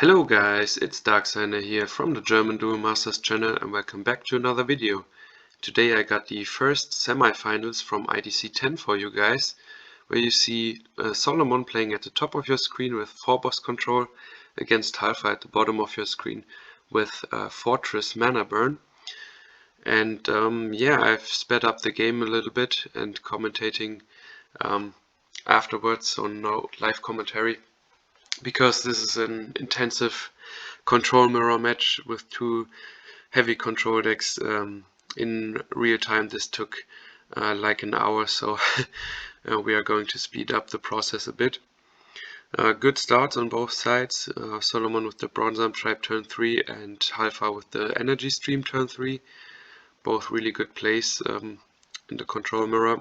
Hello guys, it's Darksigner here from the German Duel Masters channel and welcome back to another video. Today I got the first semi-finals from IDC 10 for you guys, where you see Solomon playing at the top of your screen with Phobos control against Halfa at the bottom of your screen with Fortress Mana Burn. And yeah, I've sped up the game a little bit and commentating afterwards, so no live commentary, because this is an intensive control mirror match with two heavy control decks. In real time this took like an hour, so we are going to speed up the process a bit. Good starts on both sides. Solomon with the Bronze Arm Tribe turn 3 and Halfa with the Energy Stream turn 3. Both really good plays in the control mirror.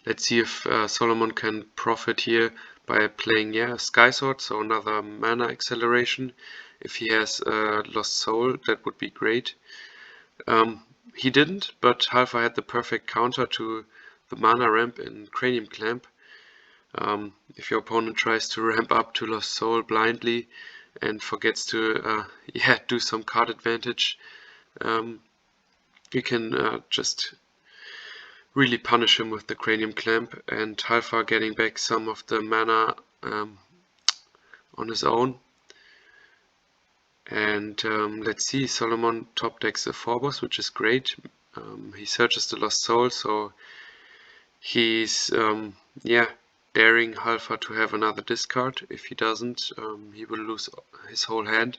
Let's see if Solomon can profit here by playing Sky Sword, so another mana acceleration. If he has Lost Soul, that would be great. He didn't, but Halfa had the perfect counter to the mana ramp in Cranium Clamp. If your opponent tries to ramp up to Lost Soul blindly and forgets to do some card advantage, you can just really punish him with the Cranium Clamp, and Halfa getting back some of the mana on his own. And let's see, Solomon top decks a Phobos, which is great. He searches the Lost Soul, so he's daring Halfa to have another discard. If he doesn't, he will lose his whole hand.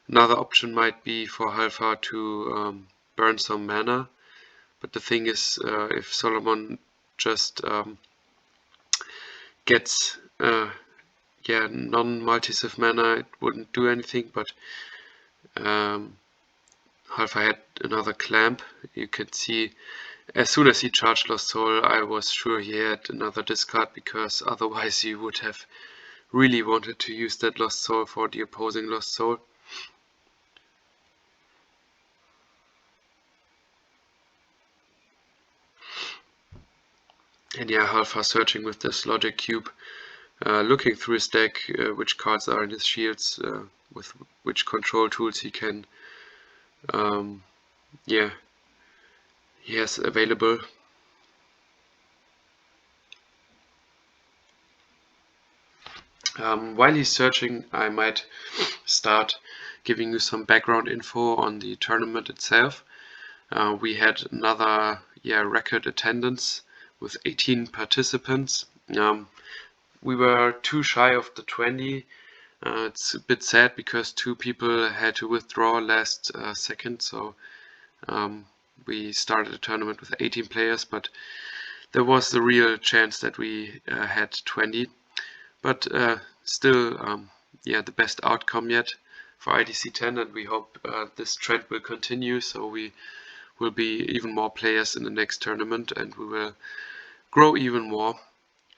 Another option might be for Halfa to burn some mana, but the thing is, if Solomon just gets non-multi-sif mana, it wouldn't do anything, but Halfa had another clamp. You can see as soon as he charged Lost Soul, I was sure he had another discard, because otherwise he would have really wanted to use that Lost Soul for the opposing Lost Soul. And yeah, Halfa searching with this Logic Cube, looking through his deck, which cards are in his shields, with which control tools he can he has available. While he's searching, I might start giving you some background info on the tournament itself. We had another record attendance with 18 participants. We were too shy of the 20. It's a bit sad because two people had to withdraw last second, so we started a tournament with 18 players, but there was the real chance that we had 20. But still, the best outcome yet for IDC 10, and we hope this trend will continue, so we will be even more players in the next tournament and we will grow even more.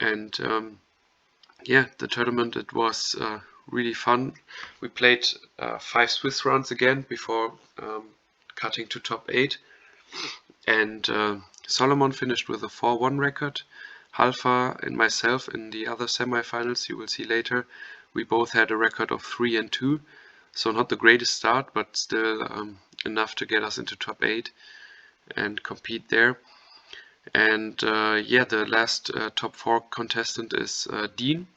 And the tournament, it was really fun. We played 5 Swiss rounds again before cutting to top 8, and Solomon finished with a 4-1 record. Halfa and myself in the other semi-finals, you will see later, we both had a record of 3 and 2, so not the greatest start, but still enough to get us into top 8 and compete there. And the last top 4 contestant is Dean.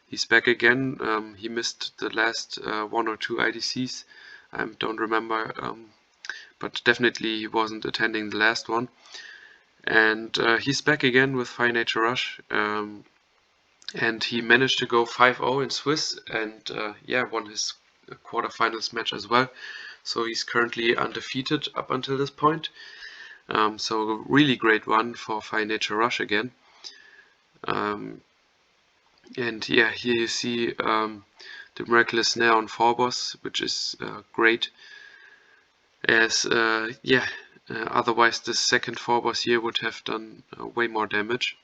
He's back again. He missed the last 1 or 2 IDCs. I don't remember, but definitely he wasn't attending the last one. And he's back again with Fire Nature Rush. And he managed to go 5-0 in Swiss and won his quarterfinals match as well. So he's currently undefeated up until this point. So a really great one for Fire Nature Rush again. And here you see the Miraculous Snare on Phobos, which is great, as otherwise the second Phobos here would have done way more damage.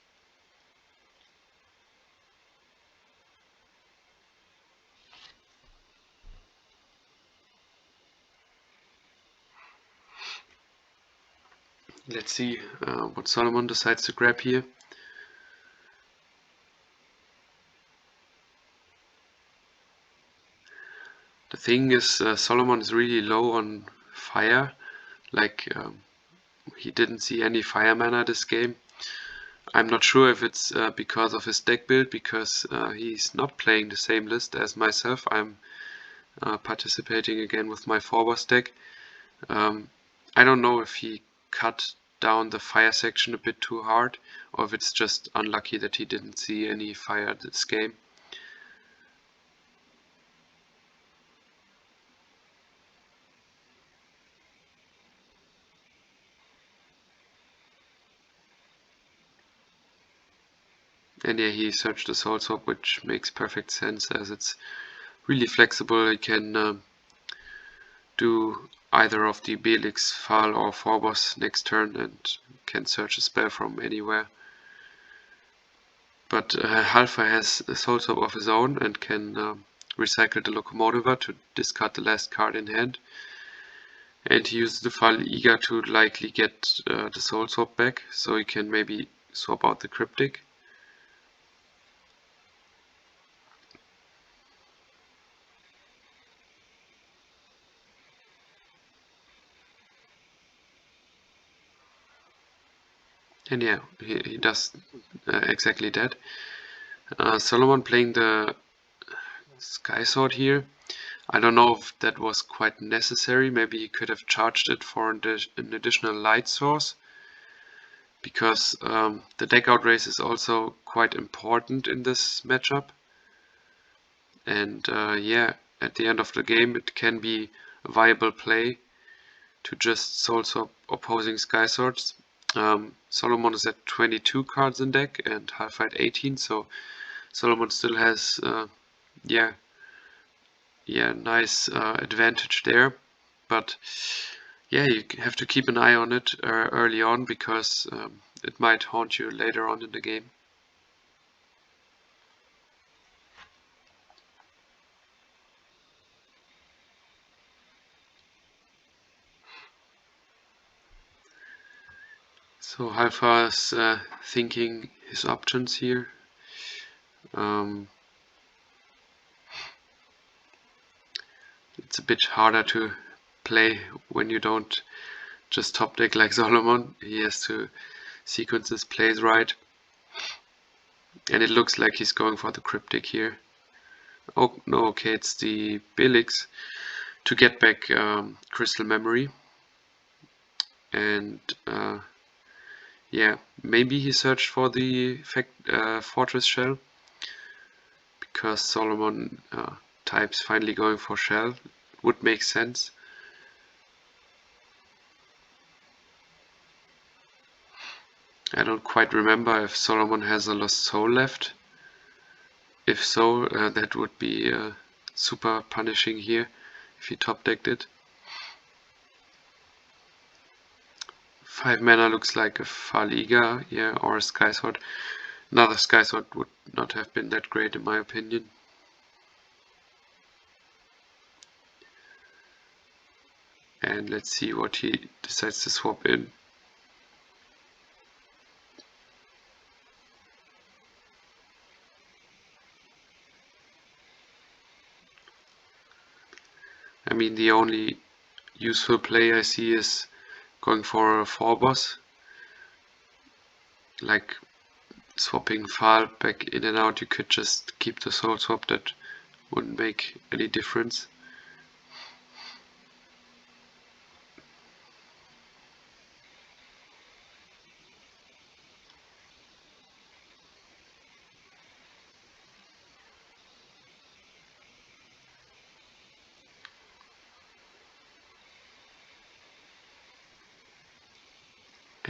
Let's see what Solomon decides to grab here. The thing is, Solomon is really low on fire. Like, he didn't see any fire mana this game. I'm not sure if it's because of his deck build, because he's not playing the same list as myself. I'm participating again with my Phobos deck. I don't know if he cut down the fire section a bit too hard, or if it's just unlucky that he didn't see any fire this game. And yeah, he searched the Soul Swap, which makes perfect sense as it's really flexible. He can do either of the Belix, Phal or Phobos next turn and can search a spell from anywhere. But Halfa has a Soul Swap of his own and can recycle the Locomotiver to discard the last card in hand. And he uses the Phal Eager to likely get the Soul Swap back, so he can maybe swap out the Cryptic. And yeah, he does exactly that. Solomon playing the Sky Sword here. I don't know if that was quite necessary. Maybe he could have charged it for an additional light source, because the deck outrace is also quite important in this matchup. And yeah, at the end of the game it can be a viable play to just soul swap opposing Sky Swords. Solomon is at 22 cards in deck and Halfa at 18, so Solomon still has yeah, nice advantage there. But yeah, you have to keep an eye on it early on, because it might haunt you later on in the game. So Halfa is thinking his options here. It's a bit harder to play when you don't just top deck like Solomon. He has to sequence his plays right. And it looks like he's going for the Cryptic here. Oh no, okay, it's the Belix to get back Crystal Memory. And yeah, maybe he searched for the Fortress Shell, because Solomon types finally going for Shell. Would make sense. I don't quite remember if Solomon has a Lost Soul left. If so, that would be super punishing here if he top decked it. 5 mana looks like a Phal Eager, yeah, or a Sky Sword. Another Sky Sword would not have been that great in my opinion. And let's see what he decides to swap in. I mean, the only useful play I see is going for a Phobos, like swapping Phal back in and out. You could just keep the Soul Swap, that wouldn't make any difference.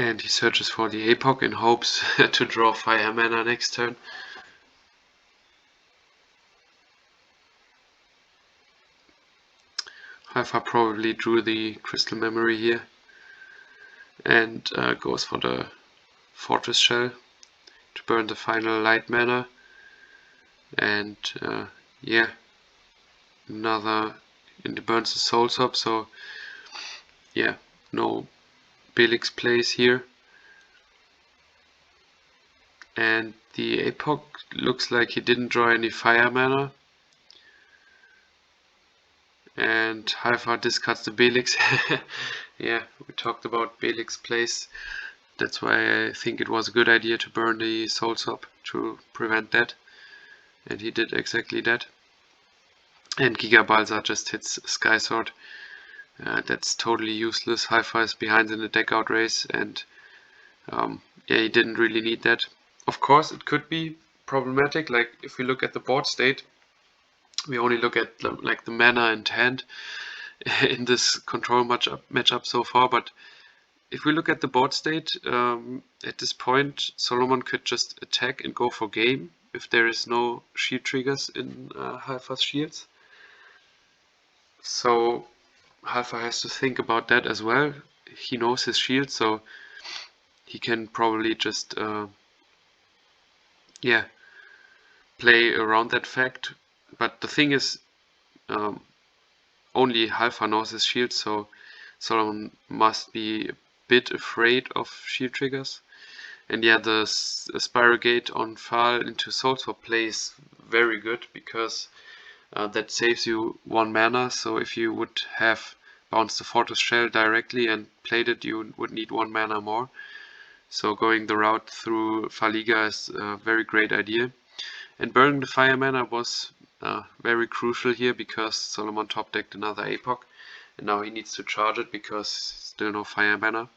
And he searches for the Apoc in hopes to draw fire mana next turn. Halfa probably drew the Crystal Memory here and goes for the Fortress Shell to burn the final light mana. And yeah, another, and it burns the Soul Swap, so yeah, no Belix plays here. And the Apoc, the Apoc looks like he didn't draw any fire mana. and Alpha discards the Belix. Yeah, we talked about Belix plays. That's why I think it was a good idea to burn the Soul Swap to prevent that. And he did exactly that. And Giga Balsa just hits Sky Sword. That's totally useless. Alpha is behind in the deck out race, and yeah, he didn't really need that. Of course, it could be problematic. Like if we look at the board state, we only look at like the mana and hand in this control matchup so far. But if we look at the board state, at this point, Solomon could just attack and go for game if there is no shield triggers in Alpha's shields. So Alpha has to think about that as well. He knows his shield, so he can probably just yeah, play around that fact. But the thing is, only Alpha knows his shield, so Solomon must be a bit afraid of shield triggers. And yeah, the Spiral Gate on Phal into Soul Swap plays very good, because that saves you 1 mana. So if you would have bounced the Fortress Shell directly and played it, you would need 1 mana more. So going the route through Faliga is a very great idea. And burning the Fire mana was very crucial here, because Solomon top decked another APOC, and now he needs to charge it because still no Fire mana.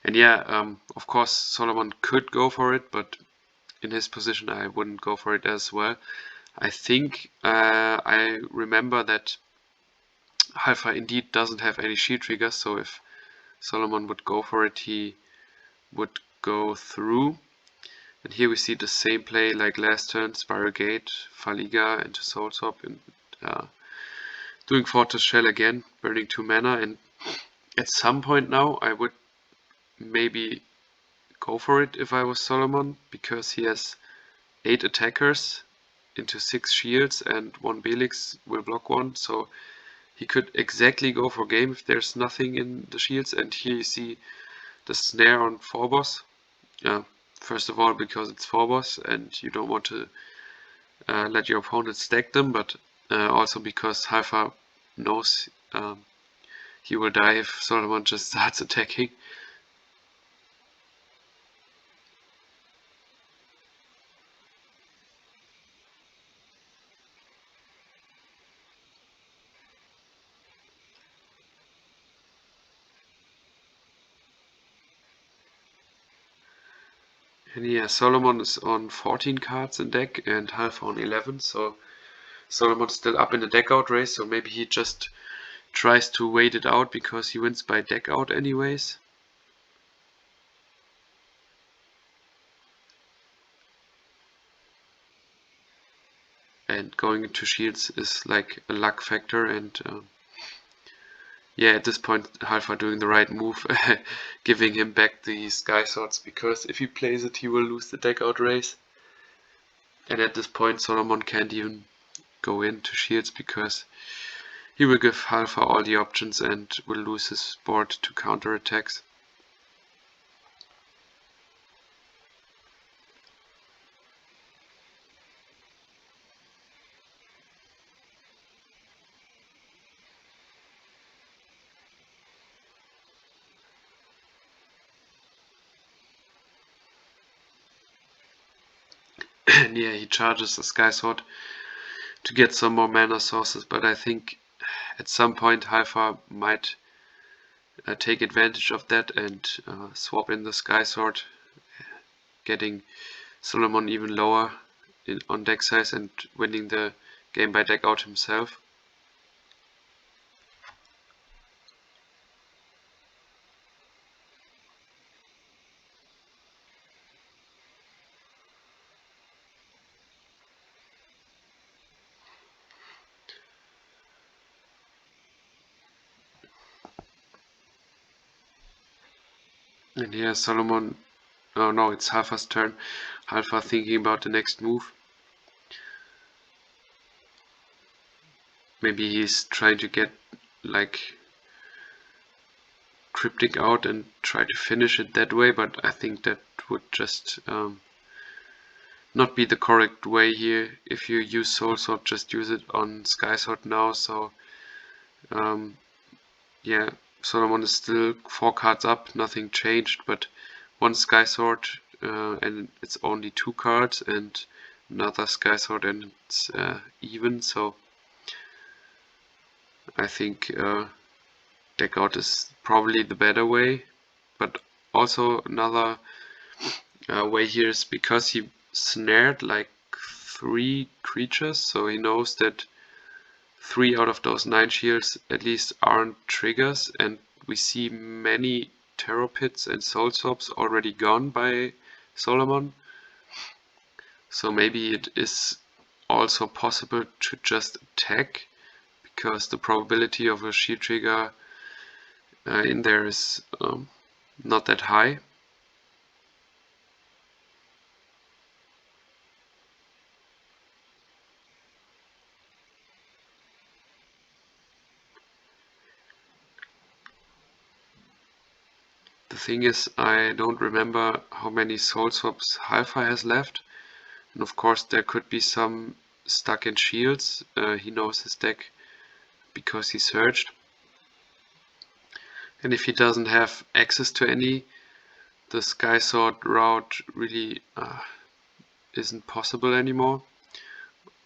And yeah, of course Solomon could go for it, but in his position I wouldn't go for it as well. I think I remember that Alpha indeed doesn't have any shield triggers, so if Solomon would go for it, he would go through. And here we see the same play like last turn: Spiral Gate, Faliga into Soul Swap, and doing Fortress Shell again, burning 2 mana. And at some point now I would maybe go for it if I was Solomon, because he has 8 attackers into 6 shields, and 1 Belix will block 1, so he could exactly go for game if there's nothing in the shields. And here you see the snare on Phobos. First of all, because it's Phobos and you don't want to let your opponent stack them, but also because Alpha knows he will die if Solomon just starts attacking. And yeah, Solomon is on 14 cards in deck and Alpha on 11, so Solomon's still up in the deck out race, so maybe he just tries to wait it out because he wins by deck out anyways. And going into shields is like a luck factor, and yeah, at this point Alpha doing the right move, giving him back the Sky Swords, because if he plays it he will lose the deck out race. And at this point Solomon can't even go into shields, because he will give Alpha all the options and will lose his board to counter attacks. And yeah, he charges the Sky Sword to get some more mana sources, but I think at some point Alpha might take advantage of that and swap in the Sky Sword, getting Solomon even lower on deck size and winning the game by deck out himself. And here Solomon, oh no, it's Alpha's turn. Alpha thinking about the next move. Maybe he's trying to get like Cryptic out and try to finish it that way, but I think that would just not be the correct way here. If you use Soul Swap, just use it on Sky Sword now. So yeah, Solomon is still 4 cards up, nothing changed, but one Sky Sword and it's only 2 cards, and another Sky Sword and it's even. So I think deck out is probably the better way. But also another way here is because he snared like 3 creatures, so he knows that 3 out of those 9 shields at least aren't triggers, and we see many Terror Pits and Soul Swaps already gone by Solomon. So maybe it is also possible to just attack, because the probability of a shield trigger in there is not that high. The thing is, I don't remember how many Soul Swaps Halfa has left, and of course there could be some stuck in shields. He knows his deck because he searched, and if he doesn't have access to any, the Sky Sword route really isn't possible anymore.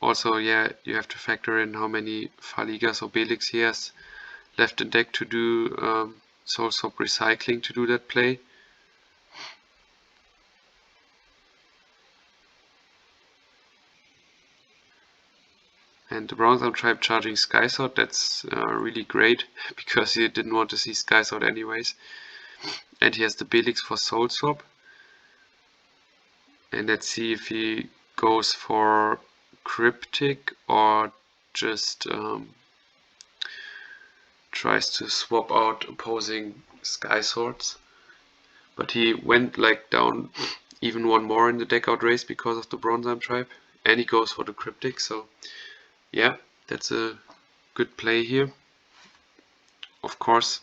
Also, yeah, you have to factor in how many Faligas or Belix he has left in deck to do Soul Swap recycling to do that play. And the Bronze Arm Tribe charging Sky Sword, that's really great, because he didn't want to see Sky Sword anyways. And he has the Belix for Soul Swap. And let's see if he goes for Cryptic or just tries to swap out opposing Sky Swords. But he went like down even one more in the deck out race because of the Bronze Arm Tribe. And he goes for the Cryptic, so yeah, that's a good play here. Of course,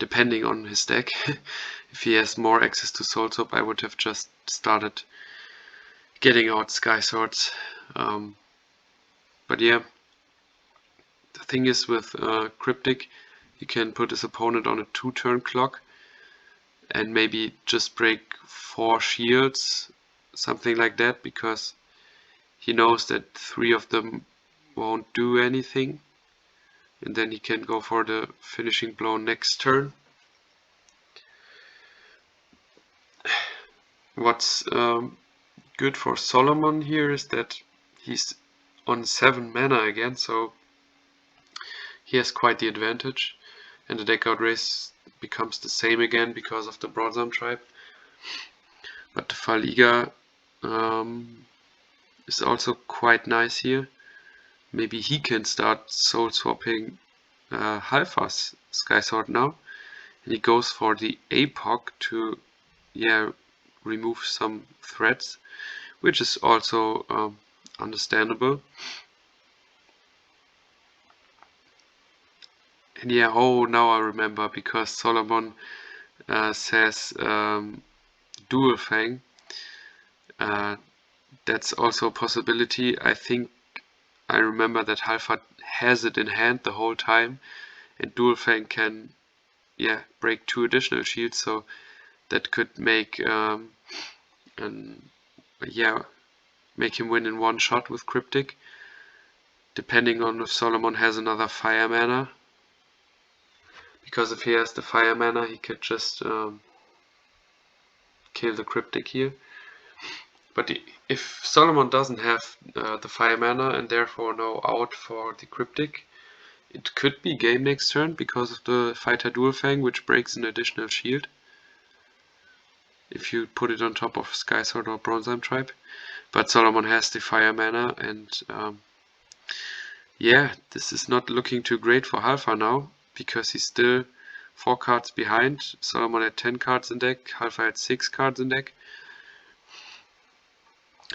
depending on his deck. If he has more access to Soul Swap, I would have just started getting out Sky Swords. But yeah, the thing is with Cryptic, you can put his opponent on a 2-turn clock and maybe just break 4 shields, something like that, because he knows that 3 of them won't do anything, and then he can go for the finishing blow next turn. What's good for Solomon here is that he's on 7 mana again, so he has quite the advantage, and the deck out race becomes the same again because of the Bronze Arm Tribe. But the Faliga is also quite nice here. Maybe he can start soul swapping Halfa's Sky Sword now, and he goes for the APOC to remove some threats, which is also understandable. And yeah, oh, now I remember, because Solomon says Dual Fang. That's also a possibility. I think I remember that Halfa has it in hand the whole time, and Dual Fang can break 2 additional shields, so that could make make him win in one shot with Cryptic, depending on if Solomon has another fire mana. Because if he has the fire mana, he could just kill the Cryptic here. But if Solomon doesn't have the fire mana and therefore no out for the Cryptic, it could be game next turn because of the Fighter Dual Fang, which breaks an additional shield if you put it on top of Sky Sword or Bronze Arm Tribe. But Solomon has the fire mana, and this is not looking too great for Halfa now, because he's still 4 cards behind. Solomon had 10 cards in deck, Halfa had 6 cards in deck.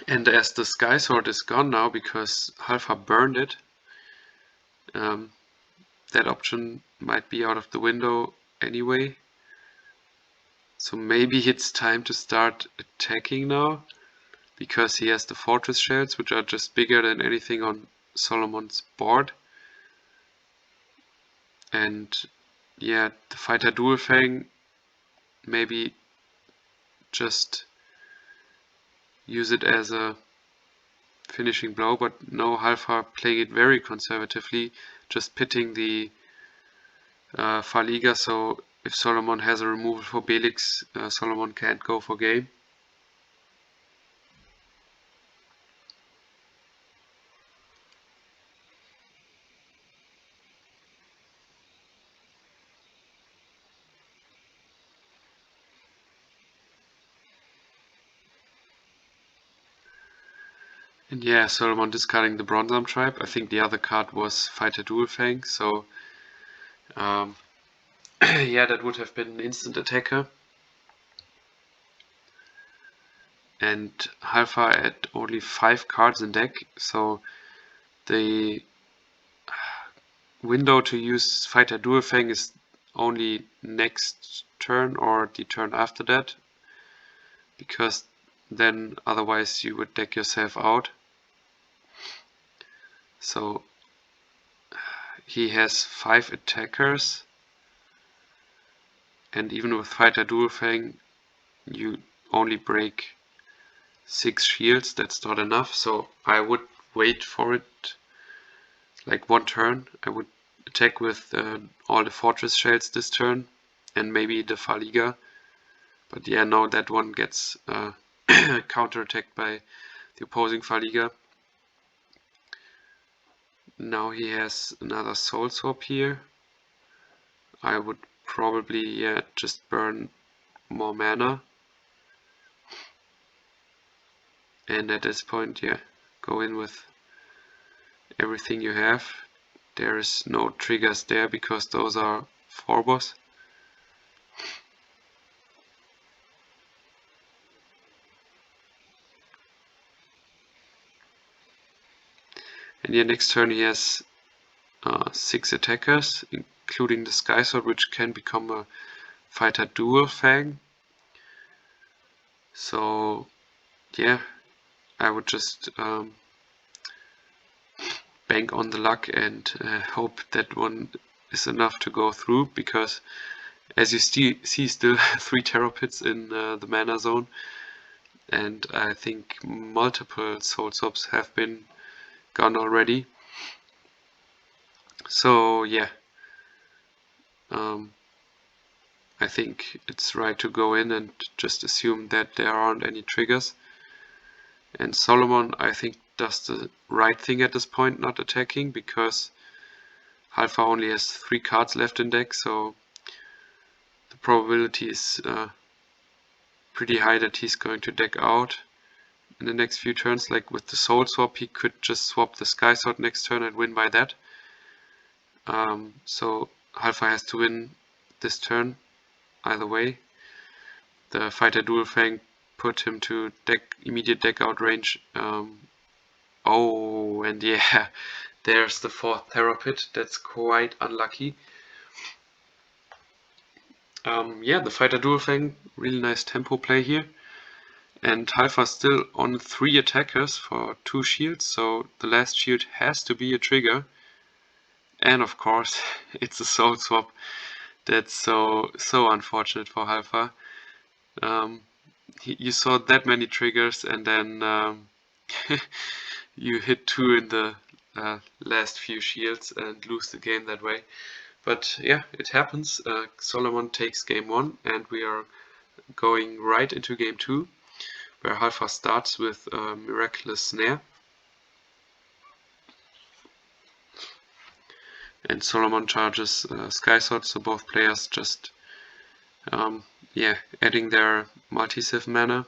And as the Sky Sword is gone now because Halfa burned it, that option might be out of the window anyway. So maybe it's time to start attacking now. because he has the fortress shells, which are just bigger than anything on Solomon's board. And yeah, the fighter dual fang, maybe just use it as a finishing blow, but no, Halfa playing it very conservatively, just pitting the Faliga, so if Solomon has a removal for Belix, Solomon can't go for game. And yeah, Solomon discarding the Bronze Arm Tribe. I think the other card was Fighter Dual Fang, so yeah, that would have been an instant attacker. And Halfa had only 5 cards in deck, so the window to use Fighter Dual Fang is only next turn or the turn after that, because then otherwise you would deck yourself out. So he has 5 attackers, and even with Fighter Dual Fang you only break 6 shields. That's not enough, so I would wait for it like 1 turn. I would attack with all the fortress shells this turn and maybe the Faliga, but yeah, no, that one gets counter-attacked by the opposing Faliga. Now he has another Soul Swap here. I would probably just burn more mana, and at this point, yeah, go in with everything you have. There is no triggers there because those are Phorboss. And yeah, next turn he has 6 attackers, including the Sky Sword, which can become a Fighter Dual Fang. So yeah, I would just bank on the luck and hope that one is enough to go through, because as you see still 3 Terror Pits in the mana zone, and I think multiple Soul Swaps have been gone already. So yeah, I think it's right to go in and just assume that there aren't any triggers. And Solomon, I think, does the right thing at this point, not attacking, because Halfa only has 3 cards left in deck, so the probability is pretty high that he's going to deck out in the next few turns. Like with the Soul Swap, he could just swap the Sky Sword next turn and win by that. So Halfa has to win this turn either way. The Fighter Dual Fang put him to immediate deck out range. Oh, and yeah, there's the 4th Terror Pit. That's quite unlucky. Yeah, the Fighter Dual Fang, really nice tempo play here. And Halfa still on 3 attackers for 2 shields, so the last shield has to be a trigger. And of course, it's a Soul Swap. That's so unfortunate for Halfa. You saw that many triggers, and then you hit 2 in the last few shields and lose the game that way. But yeah, it happens. Solomon takes game 1, and we are going right into game 2, where Halfa starts with Miraculous Snare. And Solomon charges Sky Sword, so both players just yeah, adding their multi-civ mana.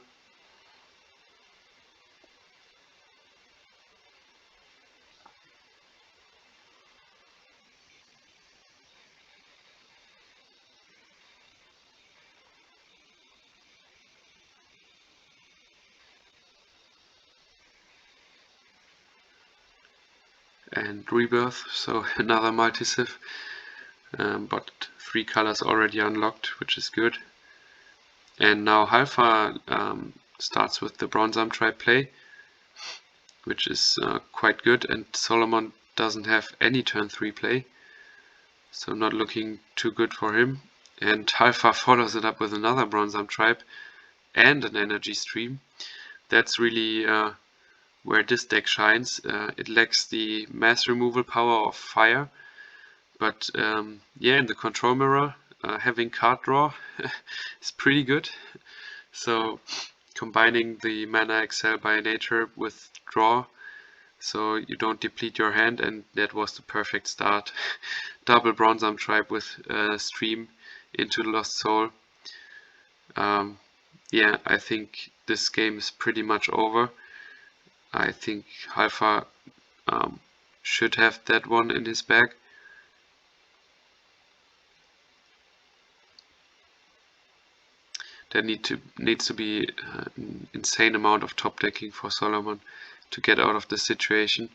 And Rebirth, so another multi-civ, but 3 colors already unlocked, which is good. And now Halfa starts with the Bronze Tribe play, which is quite good, and Solomon doesn't have any turn 3 play, so not looking too good for him. And Halfa follows it up with another Bronze Tribe and an Energy Stream. That's really where this deck shines. It lacks the mass removal power of fire, but yeah, in the control mirror, having card draw is pretty good. So combining the Mana Excel by nature with draw, so you don't deplete your hand, and that was the perfect start. Double Bronze Tribe with Stream into Lost Soul. Yeah, I think this game is pretty much over. I think Halfa should have that one in his bag. There needs to be an insane amount of top decking for Solomon to get out of the situation.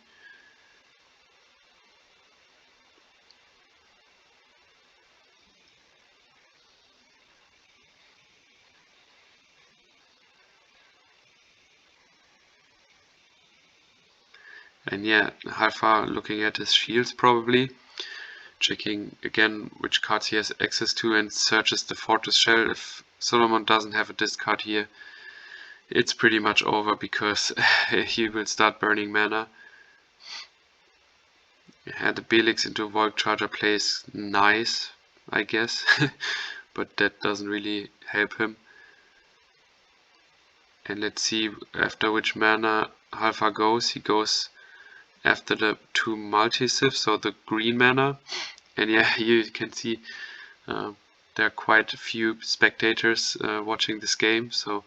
And yeah, Halfa looking at his shields probably, checking again which cards he has access to, and searches the Fortress Shell. If Solomon doesn't have a discard here, it's pretty much over, because he will start burning mana. Yeah, the Belix into Void Charger plays nice, I guess, but that doesn't really help him. And let's see after which mana Halfa goes. He goes after the 2 multi-sieves, so the green mana. And yeah, here you can see there are quite a few spectators watching this game, so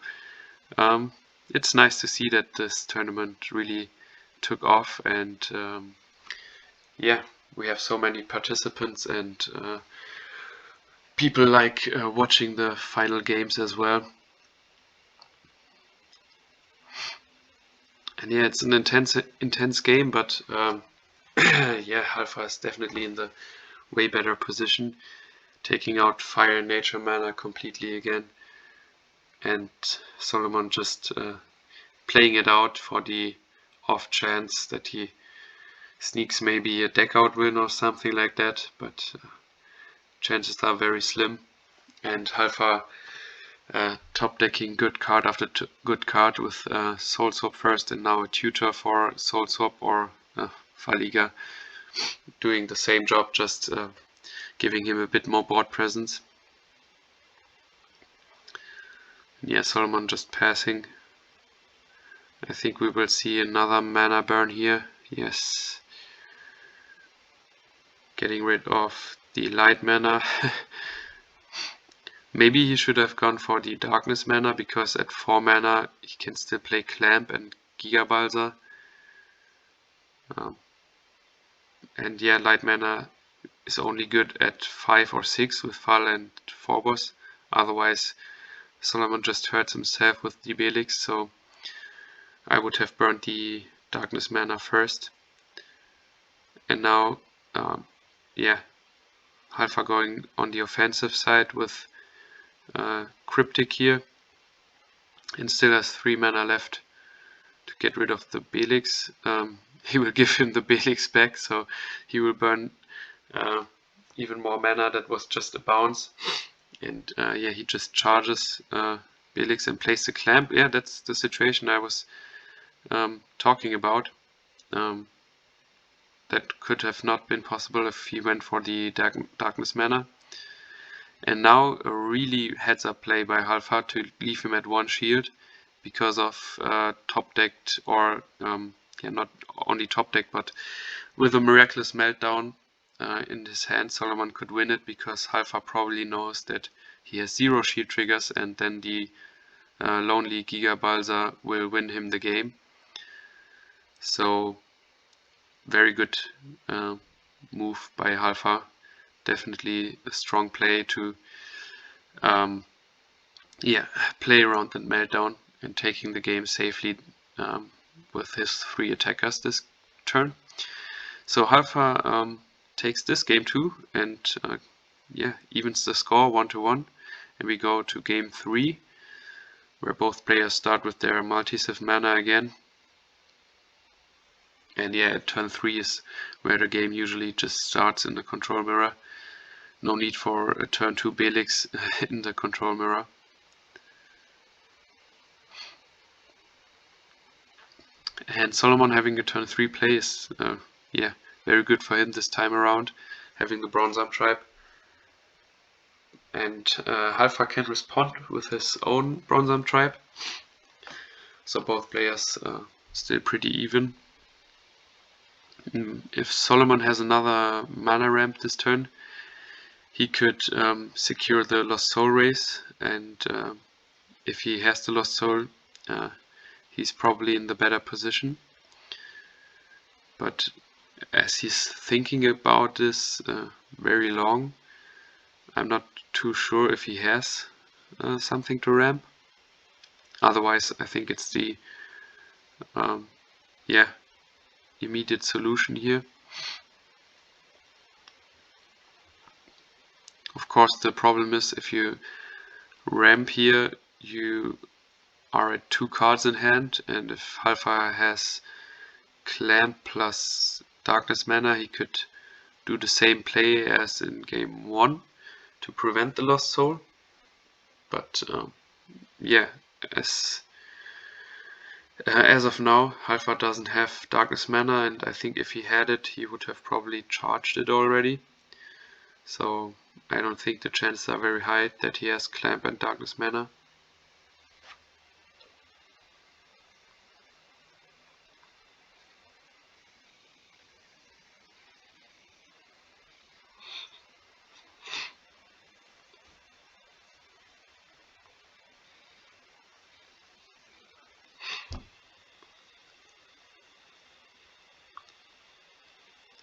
it's nice to see that this tournament really took off, and yeah, we have so many participants and people like watching the final games as well. And yeah, it's an intense game, but yeah, Halfa is definitely in the way better position, taking out Fire and Nature mana completely again, and Solomon just playing it out for the off chance that he sneaks maybe a deck out win or something like that, but chances are very slim. And Halfa top decking good card after good card with Soul Swap first, and now a tutor for Soul Swap, or Faliga doing the same job, just giving him a bit more board presence. And yeah, Solomon just passing. I think we will see another mana burn here. Yes. Getting rid of the light mana. Maybe he should have gone for the darkness mana, because at 4 mana he can still play Clamp and Gigabalsa. And yeah, light mana is only good at 5 or 6 with Fal and Phobos. Otherwise, Solomon just hurts himself with the Belix, so I would have burned the darkness mana first. And now, yeah, Halfa going on the offensive side with Cryptic here, and still has 3 mana left to get rid of the Belix. He will give him the Belix back, so he will burn even more mana. That was just a bounce. And yeah, he just charges Belix and plays the Clamp. Yeah, that's the situation I was talking about. That could have not been possible if he went for the darkness mana. And now a really heads up play by Halfa to leave him at 1 shield, because of top decked, or yeah, not only top decked, but with a Miraculous Meltdown in his hand, Solomon could win it, because Halfa probably knows that he has 0 shield triggers, and then the lonely Gigabalsa will win him the game. So very good move by Halfa. Definitely a strong play to yeah, play around that Meltdown and taking the game safely with his 3 attackers this turn. So Halfa takes this game too, and yeah, evens the score 1-1, and we go to game 3. where both players start with their multi-civ mana again. And yeah, at turn 3 is where the game usually just starts in the control mirror. No need for a turn 2 Belix in the control mirror. And Solomon having a turn 3 play is yeah, very good for him this time around, having the Bronze Arm Tribe. And Halfar can respond with his own Bronze Arm Tribe. So both players still pretty even. If Solomon has another mana ramp this turn, he could secure the Lost Soul race, and if he has the Lost Soul, he's probably in the better position. But as he's thinking about this very long, I'm not too sure if he has something to ramp. Otherwise, I think it's the yeah, immediate solution here. Of course, the problem is if you ramp here, you are at 2 cards in hand, and if Halfar has Clamp plus Darkness Mana, he could do the same play as in game 1 to prevent the Lost Soul. But yeah, as of now, Halfar doesn't have Darkness Mana, and I think if he had it, he would have probably charged it already. So I don't think the chances are very high that he has Clamp and Darkness Mana.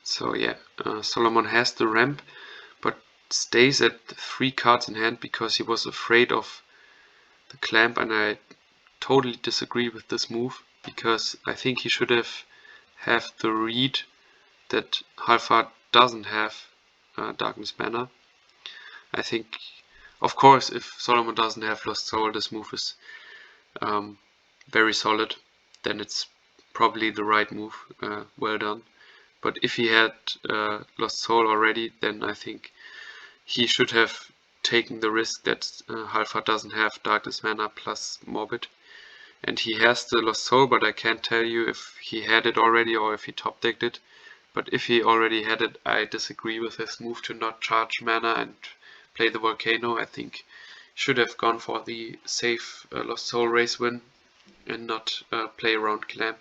So yeah, Solomon has the ramp, but stays at 3 cards in hand because he was afraid of the Clamp, and I totally disagree with this move, because I think he should have the read that Halfar doesn't have Darkness Mana. I think, of course, if Solomon doesn't have Lost Soul, this move is very solid. Then it's probably the right move. Well done. But if he had Lost Soul already, then I think he should have taken the risk that Halfar doesn't have Darkness Mana plus Morbid. And he has the Lost Soul, but I can't tell you if he had it already or if he top decked it. But if he already had it, I disagree with his move to not charge mana and play the Volcano. I think he should have gone for the safe Lost Soul race win and not play around Clamp.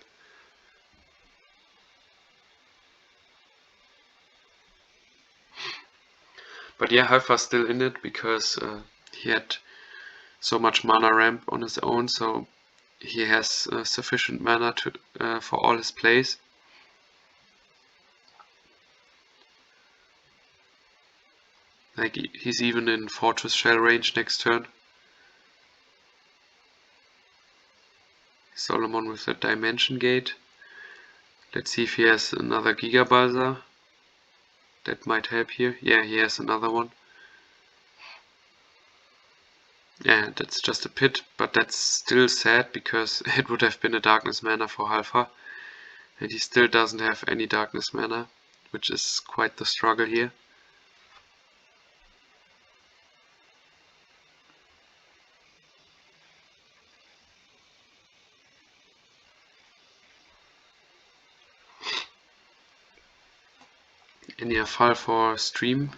But yeah, Halfar's still in it because he had so much mana ramp on his own, so he has sufficient mana to for all his plays. Like, he's even in Fortress Shell range next turn. Solomon with the Dimension Gate. Let's see if he has another Giga Balsa. That might help here. Yeah, he has another one. Yeah, that's just a pit, but that's still sad because it would have been a Darkness Mana for Halfar. And he still doesn't have any Darkness Mana, which is quite the struggle here. And yeah, file for stream,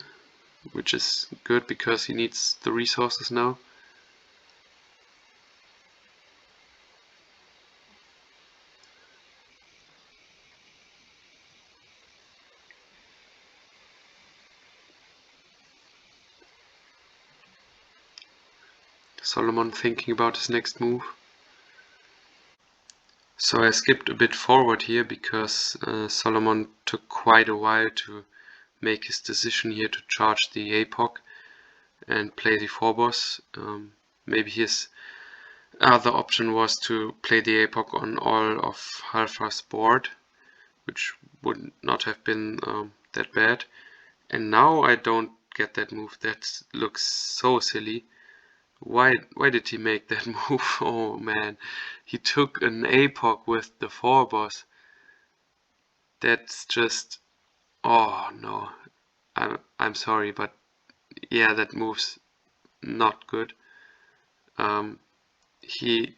which is good because he needs the resources now. Solomon thinking about his next move. So I skipped a bit forward here because Solomon took quite a while to make his decision here to charge the APOC and play the Phobos. Maybe his other option was to play the APOC on all of Halfar's board, which would not have been that bad. And now I don't get that move. That looks so silly. Why did he make that move? Oh man, he took an APOC with the 4 boss. That's just, oh no. I'm sorry, but yeah, that move's not good. He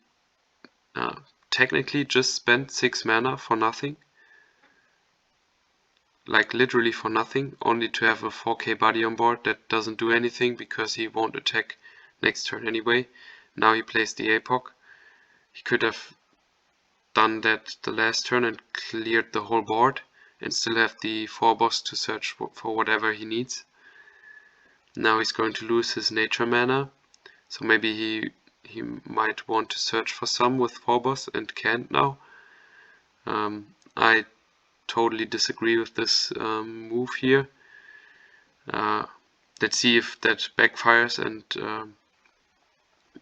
technically just spent 6 mana for nothing. Like literally for nothing, only to have a 4k buddy on board that doesn't do anything because he won't attack next turn anyway. Now he plays the APOC. He could have done that the last turn and cleared the whole board and still have the 4 boss to search for whatever he needs. Now he's going to lose his nature mana, so maybe he might want to search for some with 4 boss and can't now. I totally disagree with this move here. Let's see if that backfires and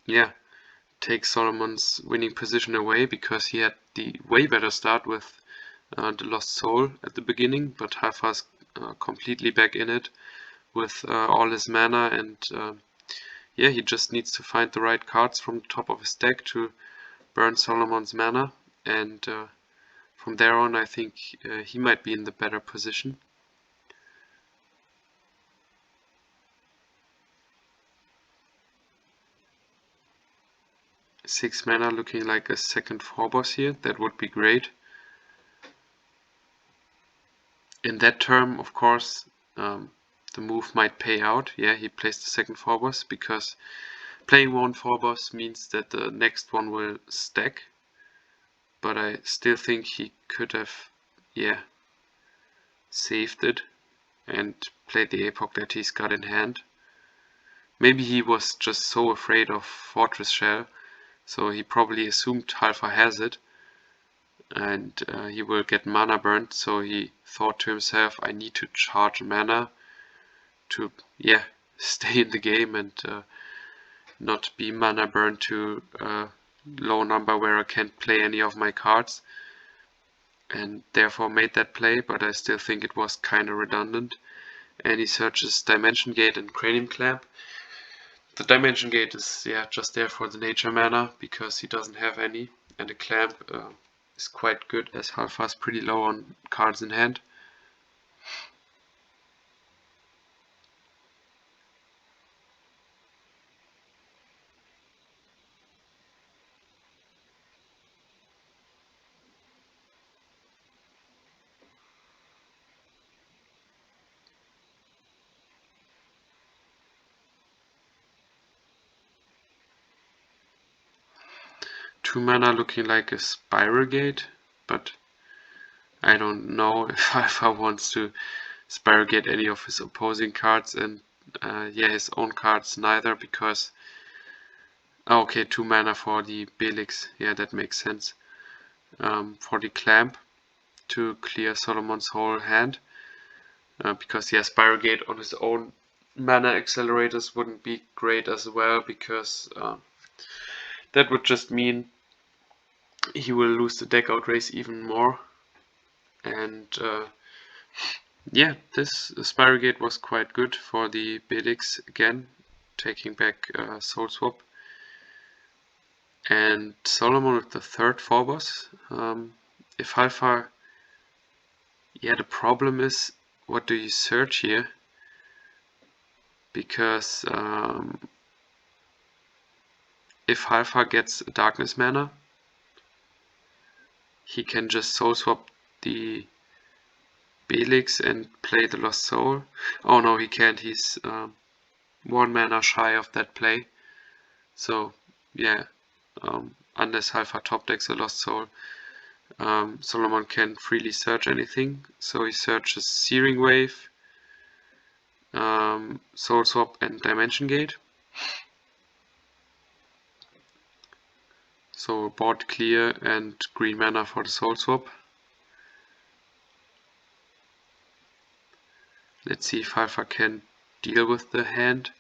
yeah, takes Solomon's winning position away, because he had the way better start with the Lost Soul at the beginning, but Halfar's completely back in it with all his mana, and yeah, he just needs to find the right cards from the top of his deck to burn Solomon's mana, and from there on I think he might be in the better position. Six mana looking like a second 4 boss here, that would be great. In that term, of course, the move might pay out. Yeah, he plays the second 4 boss, because playing one 4 boss means that the next one will stack. But I still think he could have, yeah, saved it and played the APOC that he's got in hand. Maybe he was just so afraid of Fortress Shell, so he probably assumed Halfar has it, and he will get mana burnt, so he thought to himself, I need to charge mana to, yeah, stay in the game and not be mana burned to a low number where I can't play any of my cards, and therefore made that play, but I still think it was kinda redundant. And he searches Dimension Gate and Cranium Clamp. The Dimension Gate is, yeah, just there for the nature mana, because he doesn't have any, and the Clamp is quite good as Halfar's pretty low on cards in hand. Two mana looking like a Spiral Gate, but I don't know if Halfar wants to Spiral Gate any of his opposing cards, and yeah, his own cards neither, because okay, 2 mana for the Belix, yeah, that makes sense. For the Clamp to clear Solomon's whole hand, because yeah, Spiral Gate on his own mana accelerators wouldn't be great as well, because that would just mean he will lose the deck out race even more. And yeah, this Spiral Gate was quite good for the Belix again, taking back Soul Swap. And Solomon with the third 4 boss. If Halfar, yeah, the problem is, what do you search here? Because if Halfar gets a Darkness mana, he can just Soul Swap the Belix and play the Lost Soul. Oh no, he can't, he's 1 mana shy of that play. So yeah, unless Halfar top decks a Lost Soul, Solomon can freely search anything. So he searches Searing Wave, Soul Swap and Dimension Gate. So board clear and green mana for the Soul Swap. Let's see if Halfar can deal with the hand.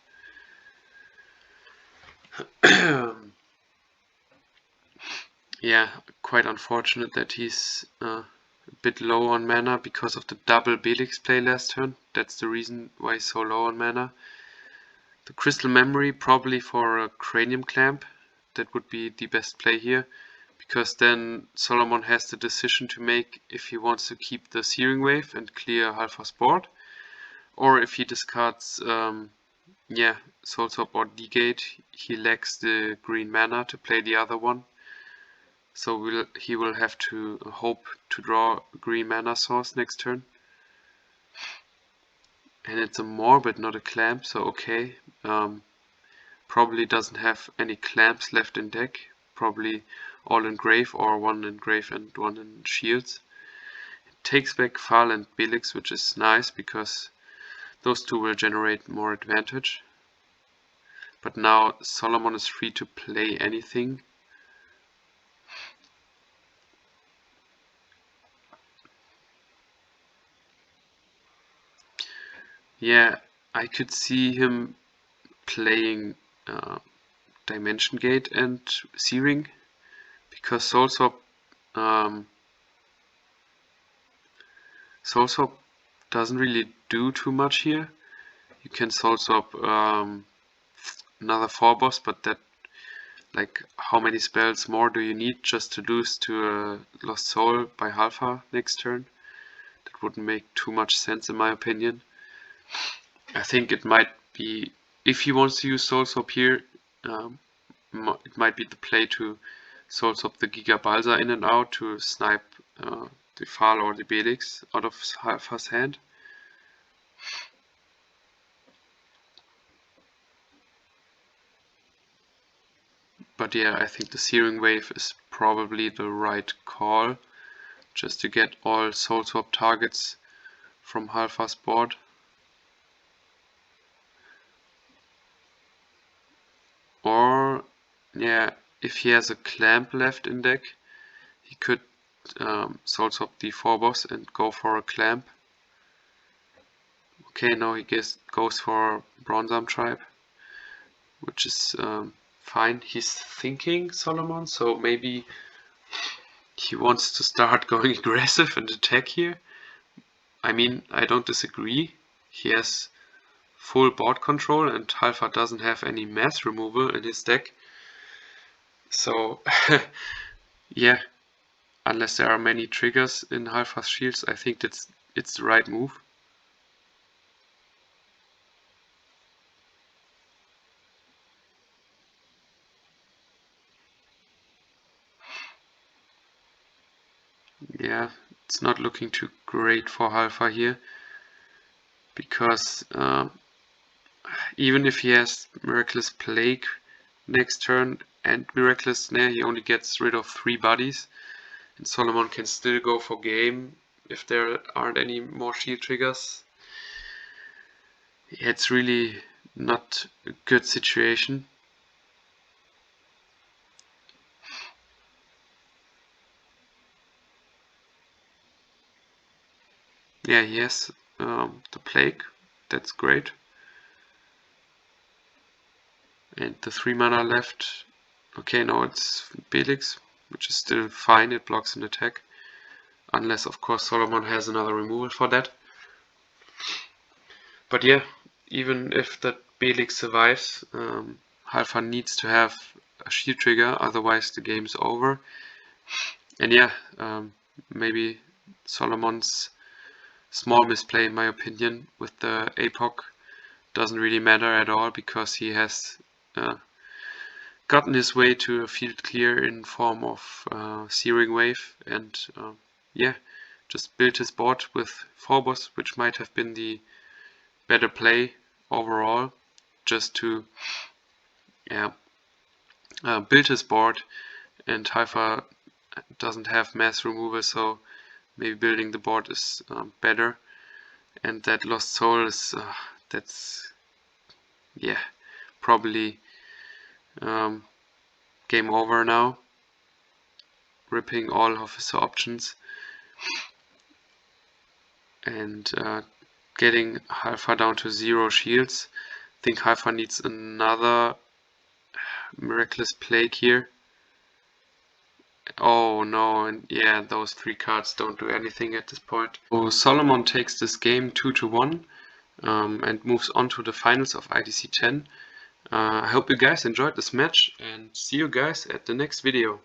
Yeah, quite unfortunate that he's a bit low on mana because of the double Belix play last turn. That's the reason why he's so low on mana. The Crystal Memory probably for a Cranium Clamp. That would be the best play here, because then Solomon has the decision to make if he wants to keep the Searing Wave and clear Halfar's board, or if he discards Soul Swap or Negate, he lacks the green mana to play the other one. So he will have to hope to draw a green mana source next turn. And it's a Morbid, not a Clamp, so okay. Probably doesn't have any clamps left in deck. Probably all in grave, or one in grave and one in shields. It takes back Fahl and Belix, which is nice because those two will generate more advantage. But now Solomon is free to play anything. Yeah, I could see him playing Dimension Gate and Searing, because Soul Swap doesn't really do too much here. You can Soul Swap another Phobos, but that, like, how many spells more do you need just to lose to a Lost Soul by Halfar next turn? That wouldn't make too much sense in my opinion. I think it might be, if he wants to use Soul Swap here, it might be the play to Soul Swap the Giga Balsa in and out to snipe the Fahl or the Belix out of Halfar's hand. But yeah, I think the Searing Wave is probably the right call, just to get all Soul Swap targets from Halfar's board. Or, yeah, if he has a Clamp left in deck, he could Soul Swap the Phobos and go for a Clamp. Okay, now he goes for Bronze Arm Tribe, which is fine. He's thinking, Solomon, so maybe he wants to start going aggressive and attack here. I mean, I don't disagree. He has full board control and Halfar doesn't have any mass removal in his deck. So, yeah, unless there are many triggers in Halfar's shields, I think it's the right move. Yeah, it's not looking too great for Halfar here, because even if he has Miraculous Plague next turn and Miraculous Snare, he only gets rid of 3 bodies, and Solomon can still go for game if there aren't any more shield triggers. It's really not a good situation. Yeah, he has the Plague, that's great. And the 3 mana left. Okay, now it's Belix, which is still fine, it blocks an attack. Unless, of course, Solomon has another removal for that. But yeah, even if that Belix survives, Halfar needs to have a shield trigger, otherwise the game's over. And yeah, maybe Solomon's small misplay, in my opinion, with the APOC doesn't really matter at all, because he has gotten his way to a field clear in form of Searing Wave, and yeah, just built his board with Phobos, which might have been the better play overall, just to build his board. And Halfar doesn't have mass removal, so maybe building the board is better. And that Lost Soul is that's, yeah, probably game over now, ripping all of his options and getting Halfar down to 0 shields. I think Halfar needs another Miraculous Plague here. Oh no, and yeah, those 3 cards don't do anything at this point. So Solomon takes this game 2-1. and moves on to the finals of IDC 10. I hope you guys enjoyed this match, and see you guys at the next video.